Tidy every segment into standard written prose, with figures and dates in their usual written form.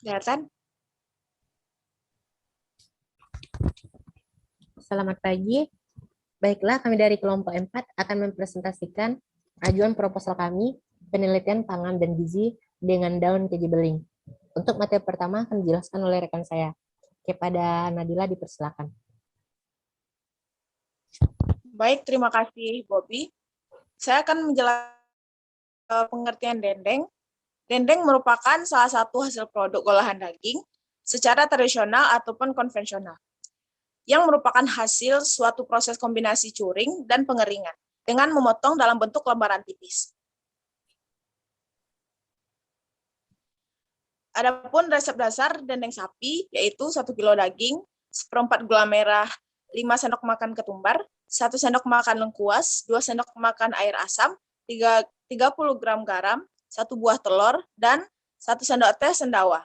Kelihatan? Selamat pagi. Baiklah, kami dari kelompok 4 akan mempresentasikan ajuan proposal kami, penelitian pangan dan gizi dengan daun keji beling. Untuk materi pertama akan dijelaskan oleh rekan saya. Kepada Nadila dipersilakan. Baik, terima kasih Bobby. Saya akan menjelaskan pengertian dendeng. Dendeng merupakan salah satu hasil produk olahan daging secara tradisional ataupun konvensional, yang merupakan hasil suatu proses kombinasi curing dan pengeringan dengan memotong dalam bentuk lembaran tipis. Adapun resep dasar dendeng sapi yaitu 1 kilo daging, seperempat gula merah, 5 sendok makan ketumbar, 1 sendok makan lengkuas, 2 sendok makan air asam, 30 gram garam, 1 buah telur, dan 1 sendok teh sendawa.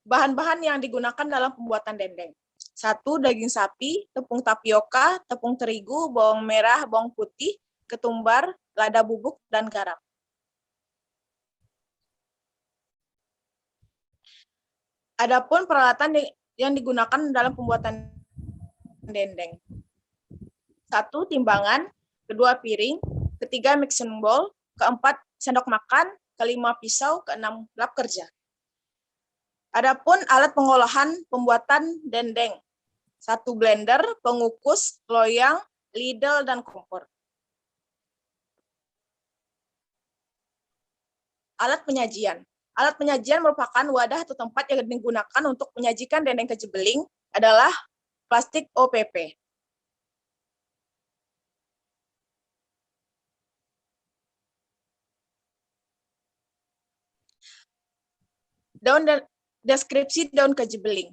Bahan-bahan yang digunakan dalam pembuatan dendeng. 1. Daging sapi, tepung tapioka, tepung terigu, bawang merah, bawang putih, ketumbar, lada bubuk, dan garam. Adapun peralatan yang digunakan dalam pembuatan dendeng. 1. Timbangan, 2. piring, 3. mixing bowl, 4. sendok makan, 5. pisau, 6. lap kerja. Adapun alat pengolahan pembuatan dendeng. 1. blender, pengukus, loyang, ladle, dan kompor. Alat penyajian. Alat penyajian merupakan wadah atau tempat yang digunakan untuk menyajikan dendeng keji beling adalah plastik OPP. Deskripsi daun keji beling.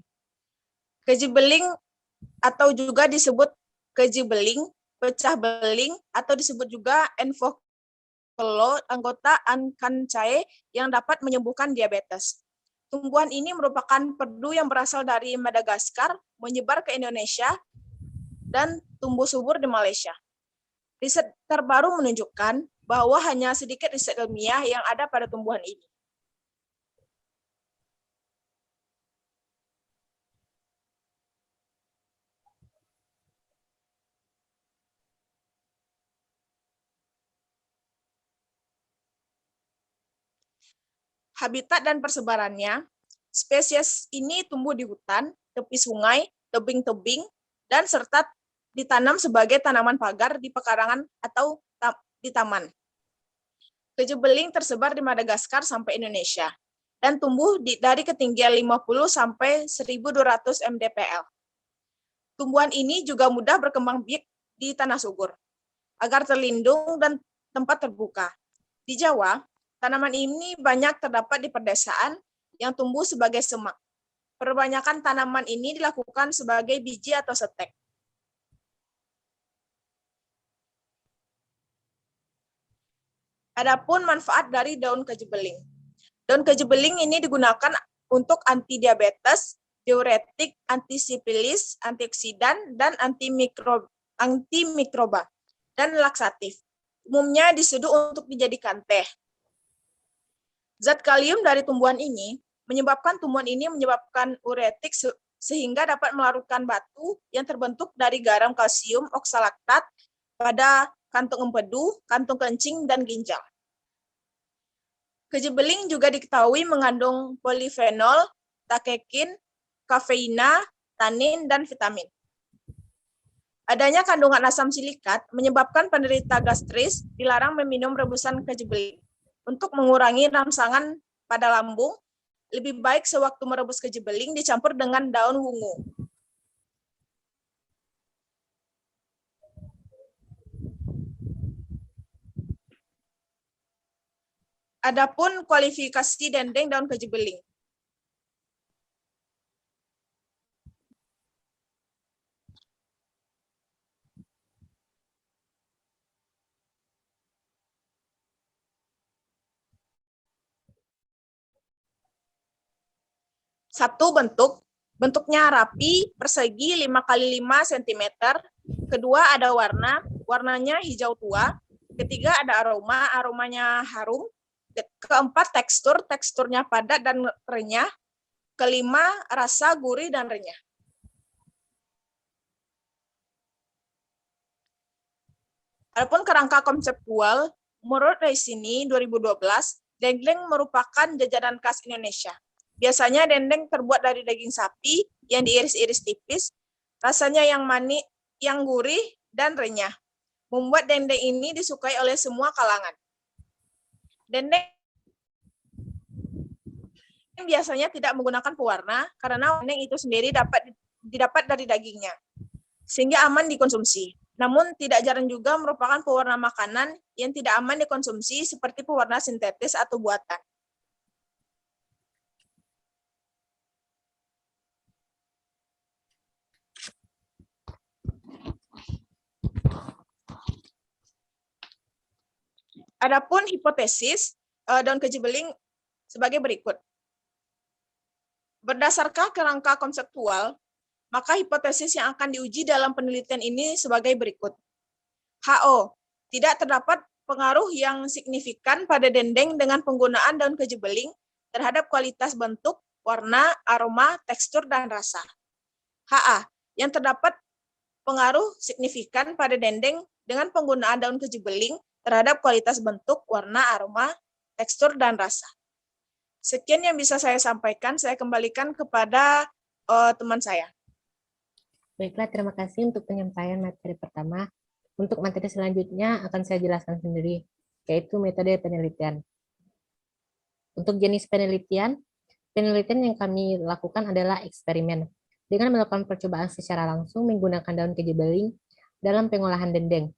Keji beling atau juga disebut keji beling, pecah beling, atau disebut juga envokelo, anggota Acanthinaceae yang dapat menyembuhkan diabetes. Tumbuhan ini merupakan perdu yang berasal dari Madagaskar, menyebar ke Indonesia, dan tumbuh subur di Malaysia. Riset terbaru menunjukkan bahwa hanya sedikit riset ilmiah yang ada pada tumbuhan ini. Habitat dan persebarannya, spesies ini tumbuh di hutan, tepi sungai, tebing-tebing, dan serta ditanam sebagai tanaman pagar di pekarangan atau di taman. Keji beling tersebar di Madagaskar sampai Indonesia dan tumbuh dari ketinggian 50 sampai 1.200 mdpl. Tumbuhan ini juga mudah berkembang biak di tanah subur agar terlindung dan tempat terbuka. Di Jawa, tanaman ini banyak terdapat di pedesaan yang tumbuh sebagai semak. Perbanyakan tanaman ini dilakukan sebagai biji atau setek. Adapun manfaat dari daun keji beling. Daun keji beling ini digunakan untuk anti diabetes, diuretik, antisipilis, antioksidan, dan antimikroba, dan laksatif. Umumnya diseduh untuk dijadikan teh. Zat kalium dari tumbuhan ini menyebabkan uretik sehingga dapat melarutkan batu yang terbentuk dari garam kalsium oksalaktat pada kantung empedu, kantung kencing, dan ginjal. Keji beling juga diketahui mengandung polifenol, takekin, kafeina, tanin, dan vitamin. Adanya kandungan asam silikat menyebabkan penderita gastris dilarang meminum rebusan keji beling. Untuk mengurangi rangsangan pada lambung, lebih baik sewaktu merebus keji beling dicampur dengan daun wungu. Adapun kualifikasi dendeng daun keji beling. Satu, bentuknya rapi, persegi 5 x 5 cm. Kedua, ada warnanya hijau tua. Ketiga ada aroma, aromanya harum. Keempat tekstur, teksturnya padat dan renyah. Kelima rasa gurih dan renyah. Adapun kerangka konseptual, menurut Reisini 2012, dendeng merupakan jajanan khas Indonesia. Biasanya dendeng terbuat dari daging sapi yang diiris-iris tipis, rasanya yang manis, yang gurih, dan renyah. Membuat dendeng ini disukai oleh semua kalangan. Dendeng biasanya tidak menggunakan pewarna karena dendeng itu sendiri didapat dari dagingnya, sehingga aman dikonsumsi. Namun tidak jarang juga merupakan pewarna makanan yang tidak aman dikonsumsi seperti pewarna sintetis atau buatan. Adapun hipotesis daun keji beling sebagai berikut. Berdasarkan kerangka konseptual, maka hipotesis yang akan diuji dalam penelitian ini sebagai berikut. HO, tidak terdapat pengaruh yang signifikan pada dendeng dengan penggunaan daun keji beling terhadap kualitas bentuk, warna, aroma, tekstur, dan rasa. HA, yang terdapat pengaruh signifikan pada dendeng dengan penggunaan daun keji beling terhadap kualitas bentuk, warna, aroma, tekstur, dan rasa. Sekian yang bisa saya sampaikan, saya kembalikan kepada teman saya. Baiklah, terima kasih untuk penyampaian materi pertama. Untuk materi selanjutnya akan saya jelaskan sendiri, yaitu metode penelitian. Untuk jenis penelitian yang kami lakukan adalah eksperimen. Dengan melakukan percobaan secara langsung menggunakan daun keji beling dalam pengolahan dendeng.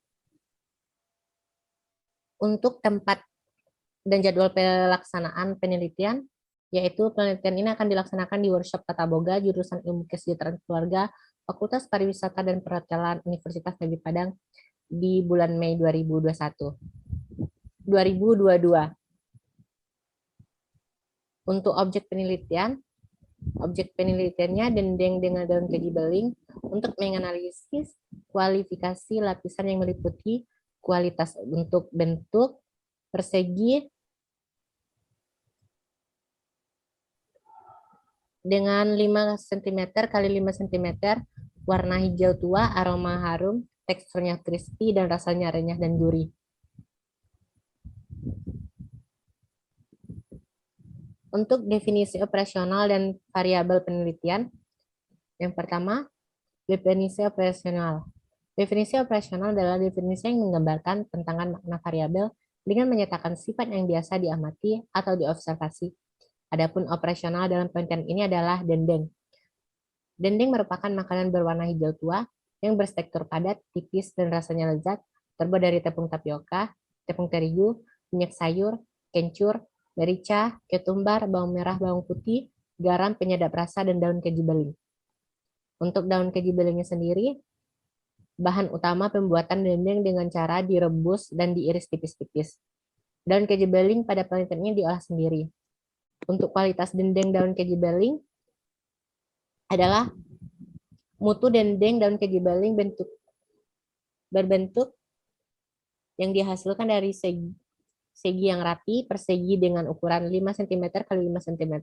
Untuk tempat dan jadwal pelaksanaan penelitian, yaitu penelitian ini akan dilaksanakan di workshop Tata Boga, jurusan Ilmu Kesejahteraan Keluarga, Fakultas Pariwisata dan Perhotelan Universitas Negeri Padang di bulan Mei 2022. Untuk objek penelitiannya dendeng dengan daun keji beling untuk menganalisis kualifikasi lapisan yang meliputi kualitas bentuk persegi dengan 5 cm x 5 cm, warna hijau tua, aroma harum, teksturnya crispy, dan rasanya renyah dan gurih. Untuk definisi operasional dan variabel penelitian, yang pertama, definisi operasional. Definisi operasional adalah definisi yang menggambarkan tentangan makna variabel dengan menyatakan sifat yang biasa diamati atau diobservasi. Adapun operasional dalam penelitian ini adalah dendeng. Dendeng merupakan makanan berwarna hijau tua yang bertekstur padat, tipis, dan rasanya lezat, terbuat dari tepung tapioka, tepung terigu, minyak sayur, kencur, merica, ketumbar, bawang merah, bawang putih, garam, penyedap rasa, dan daun keji beling. Untuk daun keji belingnya sendiri, bahan utama pembuatan dendeng dengan cara direbus dan diiris tipis-tipis. Daun keji beling pada penelitian ini diolah sendiri. Untuk kualitas dendeng daun keji beling adalah mutu dendeng daun keji beling berbentuk yang dihasilkan dari segi yang rapi, persegi dengan ukuran 5 cm x 5 cm,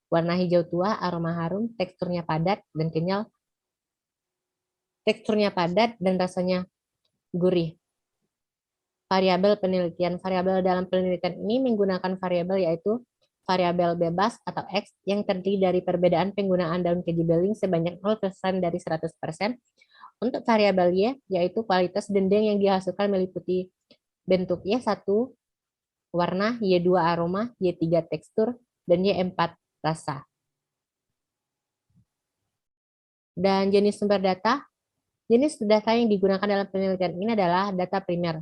warna hijau tua, aroma harum, teksturnya padat dan kenyal, dan rasanya gurih. Variabel penelitian. Variabel dalam penelitian ini menggunakan variabel yaitu variabel bebas atau X yang terdiri dari perbedaan penggunaan daun keji beling sebanyak 0% dari 100%. Untuk variabel Y, yaitu kualitas dendeng yang dihasilkan meliputi bentuk Y1, warna, Y2 aroma, Y3 tekstur, dan Y4 rasa. Dan jenis sumber data. Jenis data yang digunakan dalam penelitian ini adalah data primer.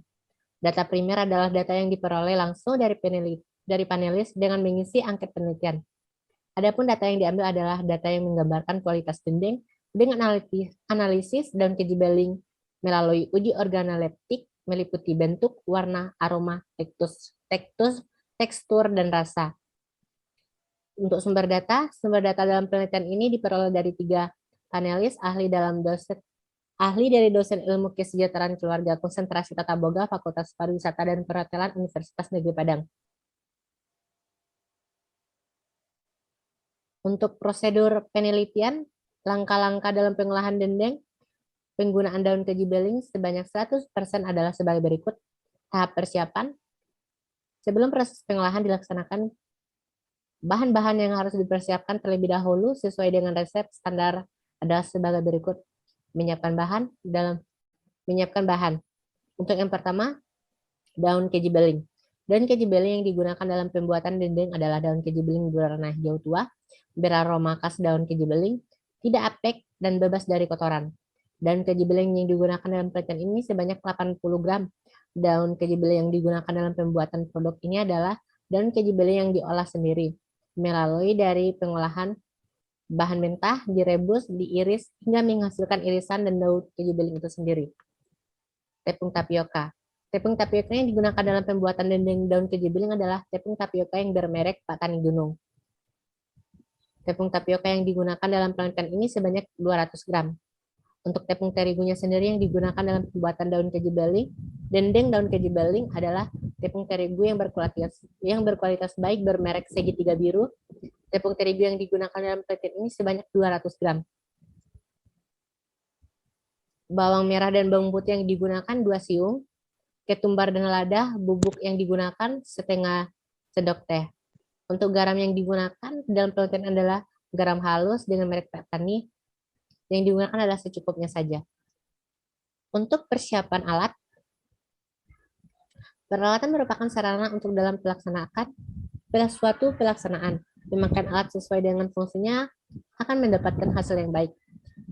Data primer adalah data yang diperoleh langsung dari panelis dengan mengisi angket penelitian. Adapun data yang diambil adalah data yang menggambarkan kualitas dendeng dengan analisis daun keji beling melalui uji organoleptik meliputi bentuk, warna, aroma, tekstur, dan rasa. Untuk sumber data dalam penelitian ini diperoleh dari 3 panelis ahli dalam dosen ahli dari dosen ilmu kesejahteraan keluarga konsentrasi Tata Boga Fakultas Pariwisata dan Perhotelan Universitas Negeri Padang. Untuk prosedur penelitian, langkah-langkah dalam pengolahan dendeng, penggunaan daun keji beling sebanyak 100% adalah sebagai berikut. Tahap persiapan. Sebelum proses pengolahan dilaksanakan, bahan-bahan yang harus dipersiapkan terlebih dahulu sesuai dengan resep standar adalah sebagai berikut. Menyiapkan bahan. Untuk yang pertama, daun keji beling. Daun keji beling yang digunakan dalam pembuatan dendeng adalah daun keji beling berwarna hijau tua, beraroma khas daun keji beling, tidak apek, dan bebas dari kotoran. Daun keji beling yang digunakan dalam penelitian ini sebanyak 80 gram. Daun keji beling yang digunakan dalam pembuatan produk ini adalah daun keji beling yang diolah sendiri, melalui dari pengolahan bahan mentah, direbus, diiris, hingga menghasilkan irisan dan daun keji beling itu sendiri. Tepung tapioka. Tepung tapioka yang digunakan dalam pembuatan dendeng daun keji beling adalah tepung tapioka yang bermerek Pak Tani Gunung. Tepung tapioka yang digunakan dalam penelitian ini sebanyak 200 gram. Untuk tepung terigunya sendiri yang digunakan dalam pembuatan daun keji beling, dendeng daun keji beling adalah tepung terigu yang berkualitas baik bermerek segitiga biru. Tepung terigu yang digunakan dalam penelitian ini sebanyak 200 gram. Bawang merah dan bawang putih yang digunakan 2 siung. Ketumbar dan lada, bubuk yang digunakan setengah sendok teh. Untuk garam yang digunakan dalam penelitian adalah garam halus dengan merek Pak Tani. Yang digunakan adalah secukupnya saja. Untuk persiapan alat, peralatan merupakan sarana untuk dalam suatu pelaksanaan. Memakai alat sesuai dengan fungsinya akan mendapatkan hasil yang baik.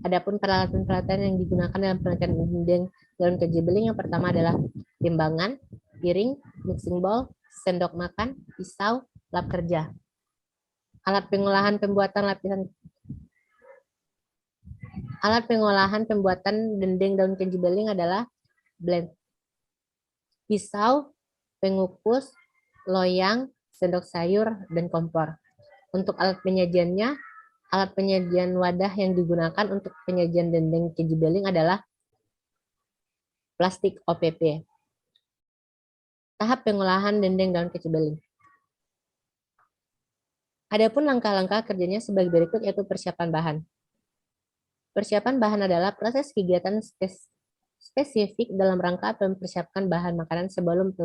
Adapun peralatan-peralatan yang digunakan dalam penelitian dendeng daun keji beling yang pertama adalah timbangan, piring, mixing bowl, sendok makan, pisau, lap kerja. Alat pengolahan pembuatan dendeng daun keji beling adalah blend, pisau, pengukus, loyang, sendok sayur, dan kompor. Untuk alat penyajiannya, alat penyajian wadah yang digunakan untuk penyajian dendeng keji beling adalah plastik OPP. Tahap pengolahan dendeng daun keji beling. Adapun langkah-langkah kerjanya sebagai berikut, yaitu persiapan bahan. Persiapan bahan adalah proses kegiatan spesifik dalam rangka mempersiapkan bahan makanan sebelum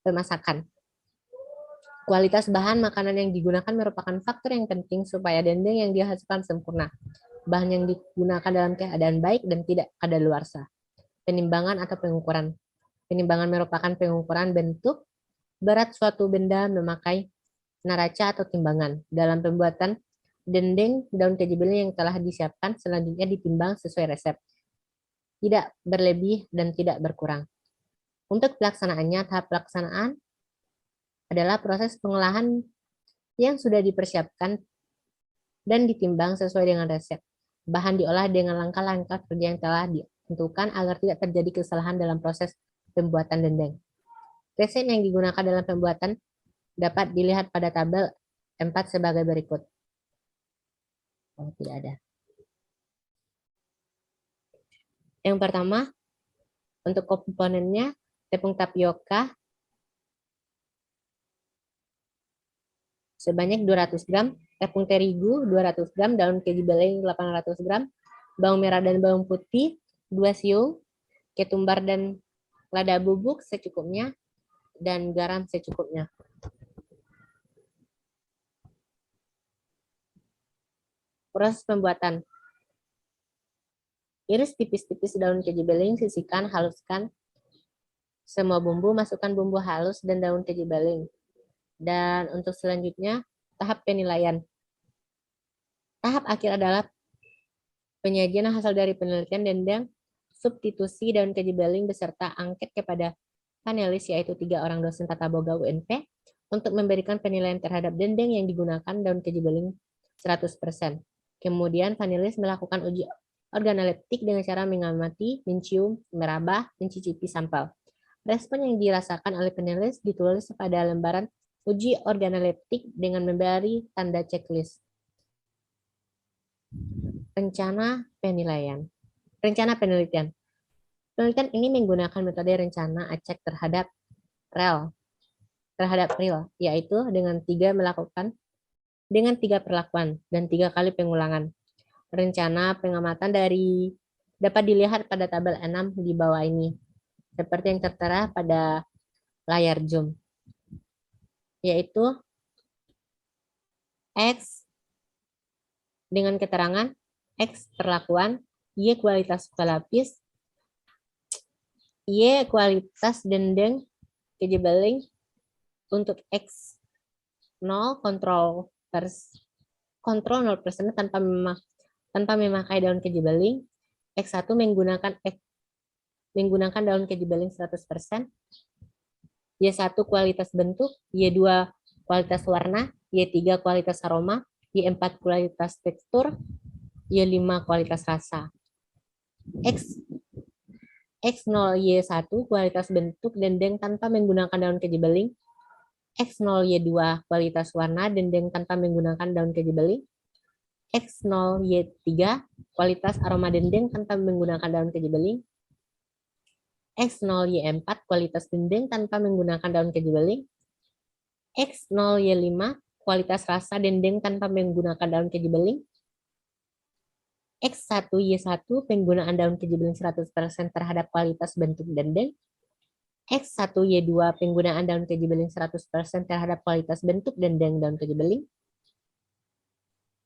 pemasakan. Kualitas bahan makanan yang digunakan merupakan faktor yang penting supaya dendeng yang dihasilkan sempurna. Bahan yang digunakan dalam keadaan baik dan tidak kadaluarsa. Penimbangan atau pengukuran. Penimbangan merupakan pengukuran bentuk, berat suatu benda memakai neraca atau timbangan. Dalam pembuatan dendeng daun keji beling yang telah disiapkan selanjutnya ditimbang sesuai resep. Tidak berlebih dan tidak berkurang. Untuk pelaksanaannya, tahap pelaksanaan adalah proses pengolahan yang sudah dipersiapkan dan ditimbang sesuai dengan resep. Bahan diolah dengan langkah-langkah kerja yang telah ditentukan agar tidak terjadi kesalahan dalam proses pembuatan dendeng. Resep yang digunakan dalam pembuatan dapat dilihat pada tabel 4 sebagai berikut. Oh, tidak ada. Yang pertama, untuk komponennya, tepung tapioka sebanyak 200 gram, tepung terigu 200 gram, daun keji beling 800 gram, bawang merah dan bawang putih 2 siung, ketumbar dan lada bubuk secukupnya, dan garam secukupnya. Proses pembuatan. Iris tipis-tipis daun keji beling, sisihkan, haluskan semua bumbu, masukkan bumbu halus dan daun keji beling. Dan untuk selanjutnya, tahap penilaian. Tahap akhir adalah penyajian hasil dari penelitian dendeng, substitusi daun keji beling beserta angket kepada panelis, yaitu 3 orang dosen tata boga UNP, untuk memberikan penilaian terhadap dendeng yang digunakan daun keji beling 100%. Kemudian panelis melakukan uji organoleptik dengan cara mengamati, mencium, meraba, mencicipi sampel. Respon yang dirasakan oleh panelis ditulis pada lembaran uji organoleptik dengan memberi tanda checklist. Rencana penilaian. Rencana penelitian. Penelitian ini menggunakan metode rencana acak terhadap real, yaitu dengan tiga perlakuan dan 3 kali pengulangan. Rencana pengamatan dapat dilihat pada tabel 6 di bawah ini, seperti yang tertera pada layar Zoom, yaitu X dengan keterangan X perlakuan, Y kualitas pelapis, Y kualitas dendeng kejebeling, untuk X 0 kontrol 0% tanpa memakai daun kejebeling, X1 menggunakan daun kejebeling 100%, Y1 kualitas bentuk, Y2 kualitas warna, Y3 kualitas aroma, Y4 kualitas tekstur, Y5 kualitas rasa. X0 Y1 kualitas bentuk dendeng tanpa menggunakan daun kejebeling, X0 Y2 kualitas warna dendeng tanpa menggunakan daun kejebeling, X0 Y3 kualitas aroma dendeng tanpa menggunakan daun kejebeling, X0 Y4 kualitas dendeng tanpa menggunakan daun kejebeling, X0 Y5 kualitas rasa dendeng tanpa menggunakan daun kejebeling, X1 Y1 penggunaan daun kejebeling 100% terhadap kualitas bentuk dendeng, X1 Y2 penggunaan daun kejebeling 100% terhadap kualitas bentuk dendeng daun kejebeling,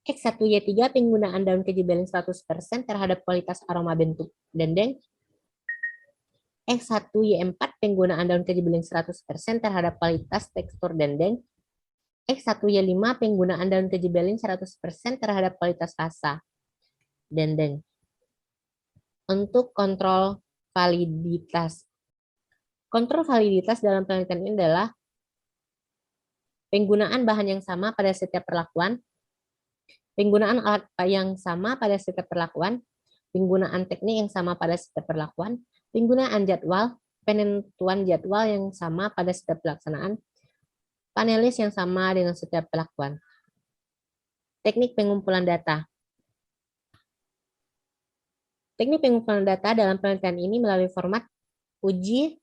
X1 Y3 penggunaan daun kejebeling 100% terhadap kualitas aroma bentuk dendeng, X1 Y4 penggunaan daun kejebeling 100% terhadap kualitas tekstur dendeng, X1 Y5 penggunaan daun kejebeling 100% terhadap kualitas rasa dendeng. Untuk kontrol validitas. Kontrol validitas dalam penelitian ini adalah penggunaan bahan yang sama pada setiap perlakuan, penggunaan alat yang sama pada setiap perlakuan, penggunaan teknik yang sama pada setiap perlakuan, penggunaan jadwal, penentuan jadwal yang sama pada setiap pelaksanaan, panelis yang sama dengan setiap perlakuan. Teknik pengumpulan data. Teknik pengumpulan data dalam penelitian ini melalui format uji